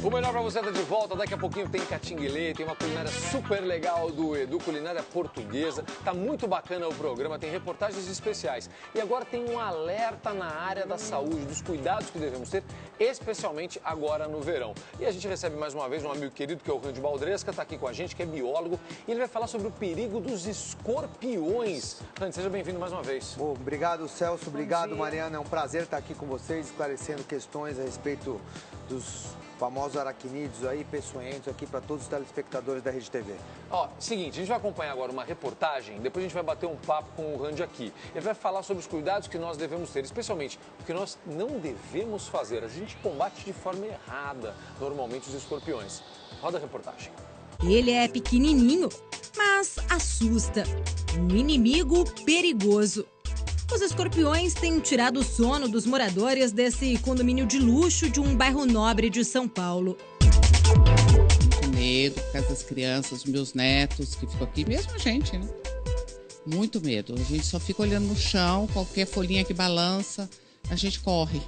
O melhor pra você tá de volta, daqui a pouquinho tem Catinguelê, tem uma culinária super legal do Edu, culinária portuguesa. Tá muito bacana o programa, tem reportagens especiais. E agora tem um alerta na área da saúde, dos cuidados que devemos ter, especialmente agora no verão. E a gente recebe mais uma vez um amigo querido, que é o Randy Baldresca, tá aqui com a gente, que é biólogo, e ele vai falar sobre o perigo dos escorpiões. Randy, seja bem-vindo mais uma vez. Bom, obrigado, Celso, obrigado, Mariana. É um prazer estar aqui com vocês, esclarecendo questões a respeito dos famosos aracnídeos aí, peçonhentos aqui para todos os telespectadores da Rede TV. Ó, seguinte, a gente vai acompanhar agora uma reportagem, depois a gente vai bater um papo com o Randy aqui. Ele vai falar sobre os cuidados que nós devemos ter, especialmente o que nós não devemos fazer. A gente combate de forma errada, normalmente, os escorpiões. Roda a reportagem. Ele é pequenininho, mas assusta. Um inimigo perigoso. Os escorpiões têm tirado o sono dos moradores desse condomínio de luxo de um bairro nobre de São Paulo. Muito medo por causa das crianças, dos meus netos que ficam aqui, mesmo a gente, né? Muito medo. A gente só fica olhando no chão, qualquer folhinha que balança, a gente corre.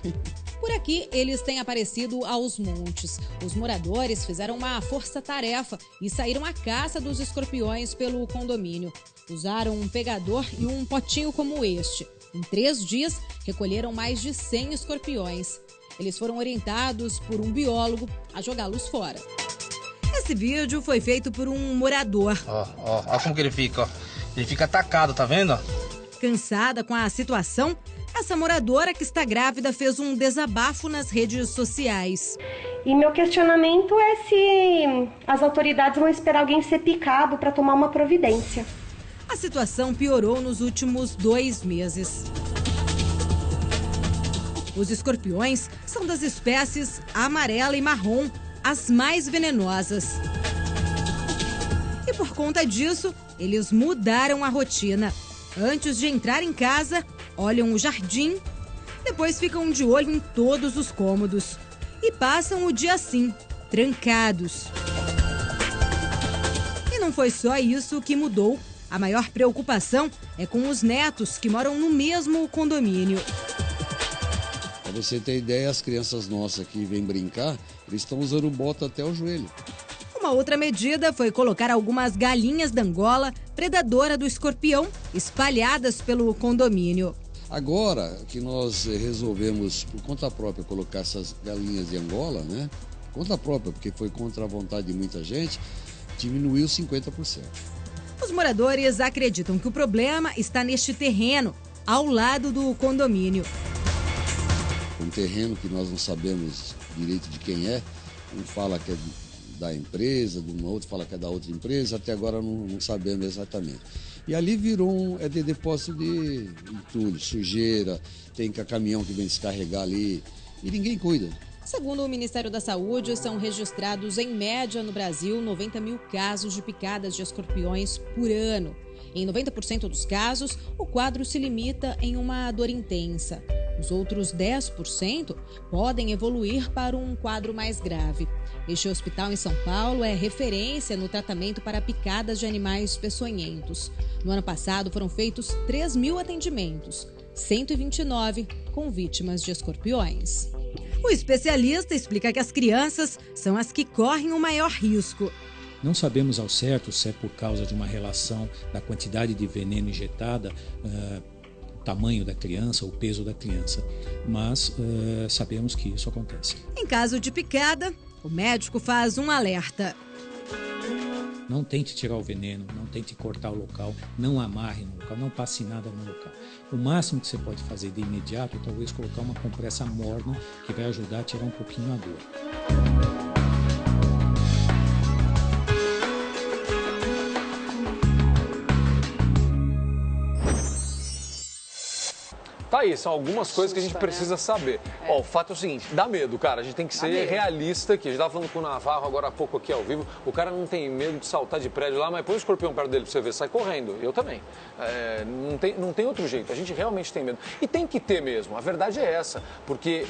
Por aqui, eles têm aparecido aos montes. Os moradores fizeram uma força-tarefa e saíram à caça dos escorpiões pelo condomínio. Usaram um pegador e um potinho como este. Em 3 dias, recolheram mais de 100 escorpiões. Eles foram orientados por um biólogo a jogá-los fora. Esse vídeo foi feito por um morador. Ó como que ele fica, ó. Ele fica atacado, tá vendo? Cansada com a situação, essa moradora que está grávida fez um desabafo nas redes sociais. E meu questionamento é se as autoridades vão esperar alguém ser picado para tomar uma providência. A situação piorou nos últimos 2 meses. Os escorpiões são das espécies amarela e marrom, as mais venenosas. E por conta disso, eles mudaram a rotina. Antes de entrar em casa, olham o jardim, depois ficam de olho em todos os cômodos. E passam o dia assim, trancados. E não foi só isso que mudou. A maior preocupação é com os netos que moram no mesmo condomínio. Para você ter ideia, as crianças nossas que vêm brincar, eles estão usando bota até o joelho. Uma outra medida foi colocar algumas galinhas da Angola, predadora do escorpião, espalhadas pelo condomínio. Agora que nós resolvemos, por conta própria, colocar essas galinhas de Angola, né? Conta própria, porque foi contra a vontade de muita gente, diminuiu 50%. Os moradores acreditam que o problema está neste terreno, ao lado do condomínio. Um terreno que nós não sabemos direito de quem é, um fala que é da empresa, de uma outra fala que é da outra empresa, até agora não sabemos exatamente. E ali virou de depósito de entulho, sujeira, tem caminhão que vem descarregar ali e ninguém cuida. Segundo o Ministério da Saúde, são registrados em média no Brasil 90 mil casos de picadas de escorpiões por ano. Em 90% dos casos, o quadro se limita em uma dor intensa. Os outros 10% podem evoluir para um quadro mais grave. Este hospital em São Paulo é referência no tratamento para picadas de animais peçonhentos. No ano passado foram feitos 3.000 atendimentos, 129 com vítimas de escorpiões. O especialista explica que as crianças são as que correm o maior risco. Não sabemos ao certo se é por causa de uma relação da quantidade de veneno injetada, o tamanho da criança, o peso da criança, mas sabemos que isso acontece. Em caso de picada, o médico faz um alerta. Não tente tirar o veneno, não tente cortar o local, não amarre no local, não passe nada no local. O máximo que você pode fazer de imediato é talvez colocar uma compressa morna que vai ajudar a tirar um pouquinho a dor. Tá aí, são algumas coisas que a gente precisa saber. Ó, o fato é o seguinte, dá medo, cara. A gente tem que ser realista aqui. A gente tava falando com o Navarro agora há pouco aqui ao vivo. O cara não tem medo de saltar de prédio lá, mas põe o escorpião perto dele pra você ver, sai correndo. Eu também. Não tem outro jeito. A gente realmente tem medo. E tem que ter mesmo. A verdade é essa. Porque,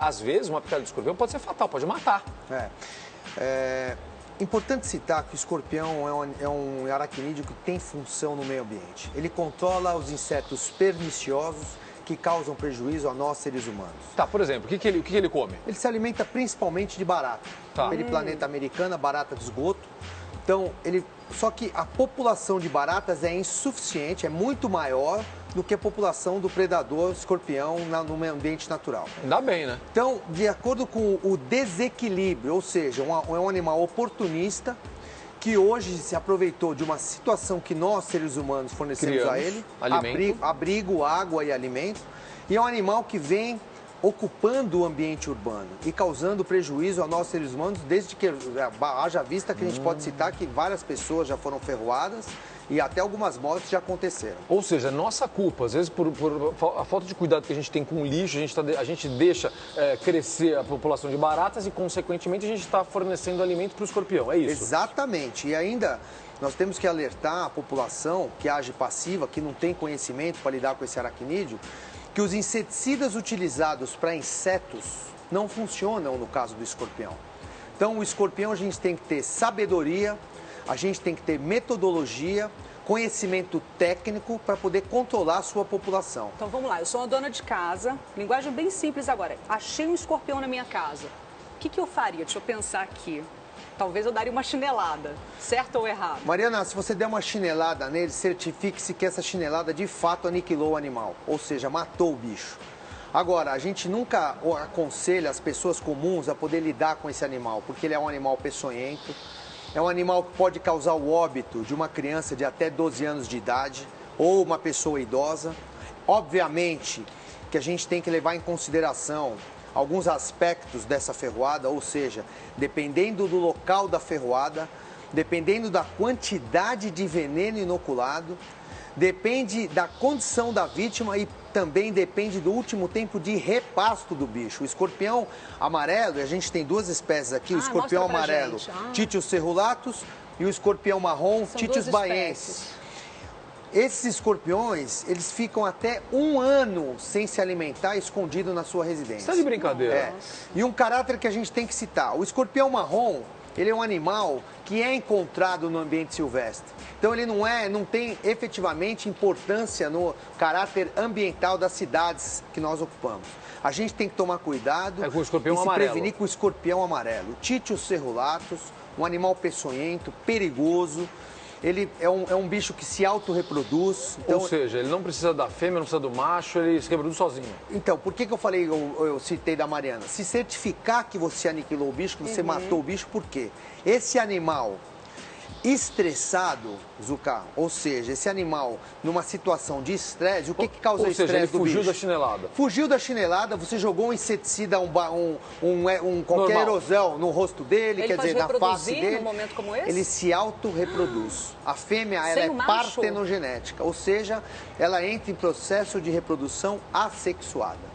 às vezes, uma picada de escorpião pode ser fatal, pode matar. Importante citar que o escorpião é um aracnídeo que tem função no meio ambiente. Ele controla os insetos perniciosos que causam prejuízo a nós, seres humanos. Tá, por exemplo, o que ele come? Ele se alimenta principalmente de barata. Tá. Periplaneta americana, barata de esgoto. Então, só que a população de baratas é insuficiente, é muito maior do que a população do predador escorpião no meio ambiente natural. Ainda bem, né? Então, de acordo com o desequilíbrio, ou seja, é um animal oportunista que hoje se aproveitou de uma situação que nós, seres humanos, fornecemos a ele, abrigo, água e alimento, e é um animal que vem ocupando o ambiente urbano e causando prejuízo a nós, seres humanos, desde que haja vista que a gente pode citar que várias pessoas já foram ferroadas e até algumas mortes já aconteceram. Ou seja, é nossa culpa, às vezes por a falta de cuidado que a gente tem com o lixo, a gente deixa crescer a população de baratas e, consequentemente, a gente está fornecendo alimento para o escorpião, é isso? Exatamente, e ainda nós temos que alertar a população que age passiva, que não tem conhecimento para lidar com esse aracnídeo, que os inseticidas utilizados para insetos não funcionam no caso do escorpião. Então, o escorpião a gente tem que ter sabedoria, a gente tem que ter metodologia, conhecimento técnico para poder controlar a sua população. Então, vamos lá, eu sou uma dona de casa, linguagem bem simples agora. Achei um escorpião na minha casa. O que eu faria? Deixa eu pensar aqui. Talvez eu daria uma chinelada, certo ou errado? Mariana, se você der uma chinelada nele, certifique-se que essa chinelada de fato aniquilou o animal, ou seja, matou o bicho. Agora, a gente nunca aconselha as pessoas comuns a poder lidar com esse animal, porque ele é um animal peçonhento, é um animal que pode causar o óbito de uma criança de até 12 anos de idade ou uma pessoa idosa. Obviamente que a gente tem que levar em consideração alguns aspectos dessa ferroada, ou seja, dependendo do local da ferroada, dependendo da quantidade de veneno inoculado, depende da condição da vítima e também depende do último tempo de repasto do bicho. O escorpião amarelo, e a gente tem duas espécies aqui, o escorpião amarelo, Titius cerulatus, e o escorpião marrom, Titius baiensis. Esses escorpiões, eles ficam até 1 ano sem se alimentar, escondido na sua residência. Isso é de brincadeira. É. E um caráter que a gente tem que citar. O escorpião marrom, ele é um animal que é encontrado no ambiente silvestre. Então ele não tem efetivamente importância no caráter ambiental das cidades que nós ocupamos. A gente tem que tomar cuidado com o escorpião e se amarelo. prevenir com o escorpião amarelo. Titius cerulatus, um animal peçonhento, perigoso. Ele é um bicho que se autorreproduz. Então, ou seja, ele não precisa da fêmea, não precisa do macho, ele se reproduz sozinho. Então, por que eu falei, eu citei da Mariana? Se certificar que você aniquilou o bicho, que você matou o bicho, por quê? Esse animal estressado, Zucca, ou seja, esse animal numa situação de estresse, o que causa o estresse do bicho? Ele fugiu da chinelada. Fugiu da chinelada, você jogou um inseticida, qualquer aerosol no rosto dele, quer dizer, na face dele. Num momento como esse? Ele se autorreproduz. A fêmea, ela é partenogenética, ou seja, ela entra em processo de reprodução assexuada.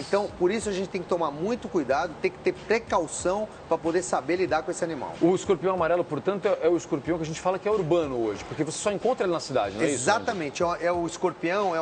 Então, por isso a gente tem que tomar muito cuidado, tem que ter precaução para poder saber lidar com esse animal. O escorpião amarelo, portanto, é o escorpião que a gente fala que é urbano hoje, porque você só encontra ele na cidade, não é isso? Exatamente. É o escorpião,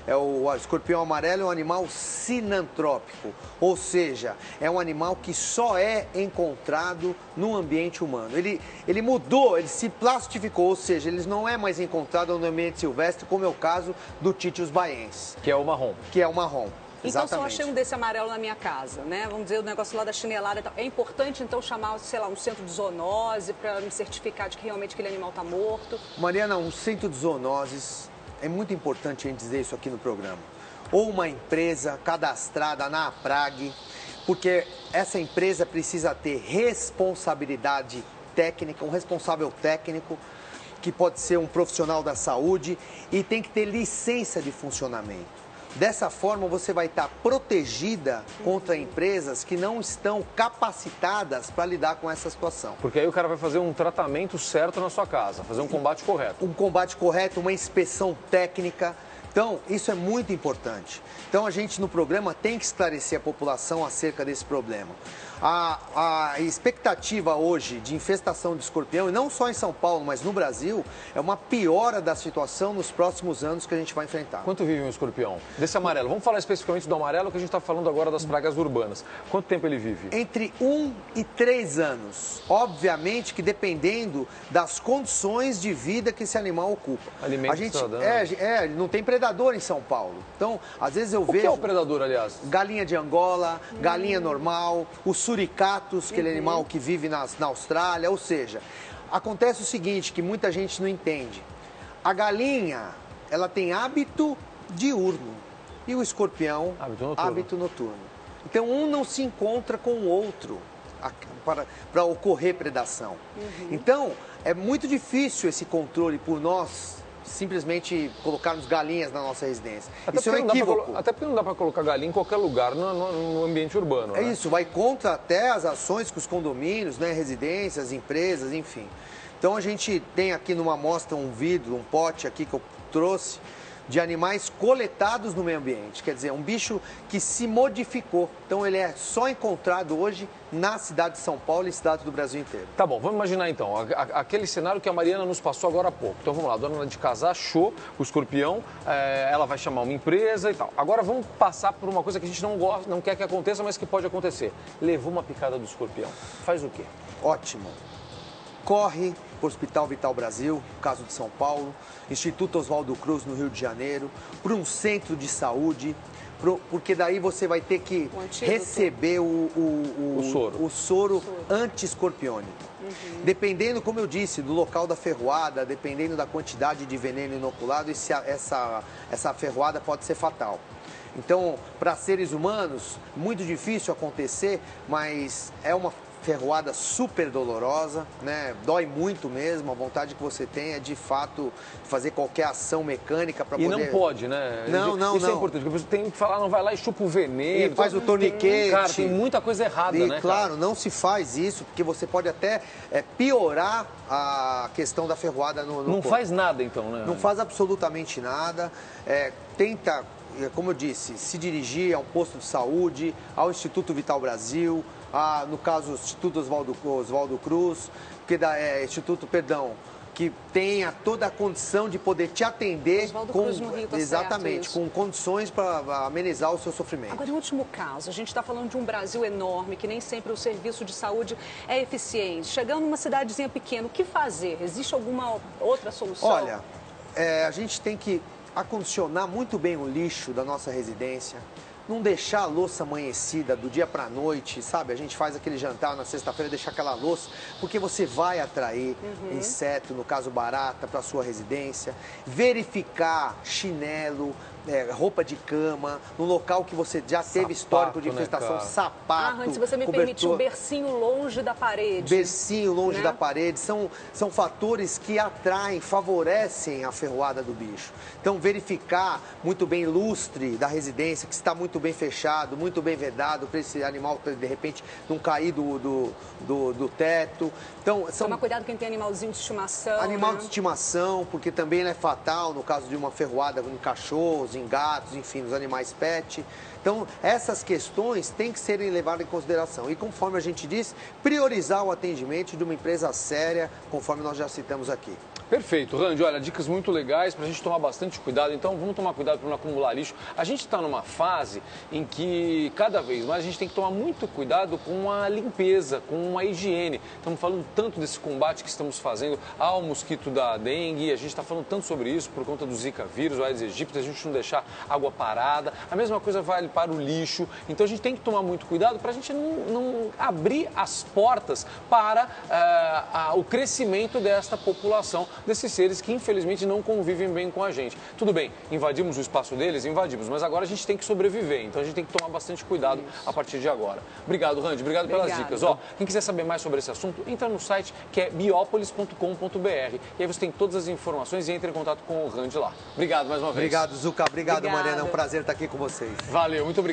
o escorpião amarelo é um animal sinantrópico, ou seja, é um animal que só é encontrado no ambiente humano. Ele mudou, ele se plastificou, ou seja, ele não é mais encontrado no ambiente silvestre, como é o caso do Titius baiensis. Que é o marrom. Que é o marrom. Então, se eu achei um desse amarelo na minha casa, né? Vamos dizer, o negócio lá da chinelada e tal. É importante, então, chamar, sei lá, um centro de zoonose para me certificar de que realmente aquele animal está morto? Mariana, um centro de zoonoses, é muito importante a gente dizer isso aqui no programa. Ou uma empresa cadastrada na APRAG, porque essa empresa precisa ter responsabilidade técnica, um responsável técnico, que pode ser um profissional da saúde, e tem que ter licença de funcionamento. Dessa forma, você vai estar protegida contra empresas que não estão capacitadas para lidar com essa situação. Porque aí o cara vai fazer um tratamento certo na sua casa, fazer um combate correto. Um combate correto, uma inspeção técnica. Então, isso é muito importante. Então, a gente no programa tem que esclarecer a população acerca desse problema. A expectativa hoje de infestação de escorpião, e não só em São Paulo, mas no Brasil, é uma piora da situação nos próximos anos que a gente vai enfrentar. Quanto vive um escorpião? Desse amarelo. Vamos falar especificamente do amarelo, que a gente está falando agora das pragas urbanas. Quanto tempo ele vive? Entre 1 e 3 anos. Obviamente que dependendo das condições de vida que esse animal ocupa. Alimento a gente não tem predador em São Paulo. Então, às vezes eu vejo... O que é o predador, aliás? Galinha de Angola, galinha normal, o suricatus, aquele animal que vive na Austrália. Ou seja, acontece o seguinte, que muita gente não entende. A galinha, ela tem hábito diurno e o escorpião, hábito noturno. Então, um não se encontra com o outro para ocorrer predação. Então, é muito difícil esse controle por nós simplesmente colocarmos galinhas na nossa residência. Isso é um equívoco. Até porque não dá para colocar galinha em qualquer lugar no ambiente urbano. É isso, vai contra até as ações que os condomínios, né, residências, empresas, enfim. Então a gente tem aqui numa amostra um vidro, um pote aqui que eu trouxe, de animais coletados no meio ambiente. Quer dizer, um bicho que se modificou. Então ele é só encontrado hoje na cidade de São Paulo e cidades do Brasil inteiro. Tá bom, vamos imaginar então, aquele cenário que a Mariana nos passou agora há pouco. Então vamos lá, a dona de casa achou o escorpião, ela vai chamar uma empresa e tal. Agora vamos passar por uma coisa que a gente não gosta, não quer que aconteça, mas que pode acontecer. Levou uma picada do escorpião. Faz o quê? Ótimo. Corre para o Hospital Vital Brasil, no caso de São Paulo, Instituto Oswaldo Cruz, no Rio de Janeiro, para um centro de saúde, porque daí você vai ter que receber o soro anti-escorpiônico. Dependendo, como eu disse, do local da ferroada, dependendo da quantidade de veneno inoculado, essa ferroada pode ser fatal. Então, para seres humanos, muito difícil acontecer, mas é uma ferroada super dolorosa, né? Dói muito mesmo, a vontade que você tem é de fato fazer qualquer ação mecânica para poder... E não pode, né? Isso é importante, porque você tem que falar, não vai lá e chupa o veneno. E faz o torniquete. Cara, tem muita coisa errada, né? Claro, não se faz isso, porque você pode até piorar a questão da ferroada no Não corpo. faz nada então, né? Não faz absolutamente nada, tenta, como eu disse, se dirigir a um posto de saúde, ao Instituto Vital Brasil, no caso, o Instituto Oswaldo Cruz, que tenha toda a condição de poder te atender Cruz no Rio, tá exatamente, certo, com condições para amenizar o seu sofrimento. Agora, em último caso, a gente está falando de um Brasil enorme, que nem sempre o serviço de saúde é eficiente. Chegando numa cidadezinha pequena, o que fazer? Existe alguma outra solução? Olha, a gente tem que acondicionar muito bem o lixo da nossa residência, não deixar a louça amanhecida do dia para a noite, sabe? A gente faz aquele jantar na sexta-feira, deixar aquela louça, porque você vai atrair inseto, no caso barata, para a sua residência. Verificar chinelo, roupa de cama, no local que você já teve histórico de infestação, sapato, se você me permitir, um bercinho longe da parede. Bercinho longe da parede, são fatores que atraem, favorecem a ferroada do bicho. Então, verificar muito bem o lustre da residência, que está muito bem fechado, muito bem vedado, para esse animal, de repente, não cair do teto. Então, tomar cuidado quem tem animalzinho de estimação. Animal de estimação, porque também é fatal no caso de uma ferroada em cachorros, em gatos, enfim, nos animais pet. Então, essas questões têm que serem levadas em consideração. E, conforme a gente disse, priorizar o atendimento de uma empresa séria, conforme nós já citamos aqui. Perfeito, Randy. Olha, dicas muito legais para a gente tomar bastante cuidado. Então, vamos tomar cuidado para não acumular lixo. A gente está numa fase em que, cada vez mais, a gente tem que tomar muito cuidado com a limpeza, com a higiene. Estamos falando tanto desse combate que estamos fazendo ao mosquito da dengue. A gente está falando tanto sobre isso por conta do Zika vírus, o Aedes aegypti, a gente não deixar água parada. A mesma coisa vale para o lixo. Então, a gente tem que tomar muito cuidado para a gente não abrir as portas para o crescimento desta população, desses seres que infelizmente não convivem bem com a gente. Tudo bem, invadimos o espaço deles, invadimos, mas agora a gente tem que sobreviver, então a gente tem que tomar bastante cuidado a partir de agora. Obrigado, Randy, obrigado pelas dicas. Quem quiser saber mais sobre esse assunto, entra no site que é biopolis.com.br e aí você tem todas as informações e entra em contato com o Randy lá. Obrigado mais uma vez. Obrigado, Zuca. Obrigado, Mariana. É um prazer estar aqui com vocês. Valeu, muito obrigado.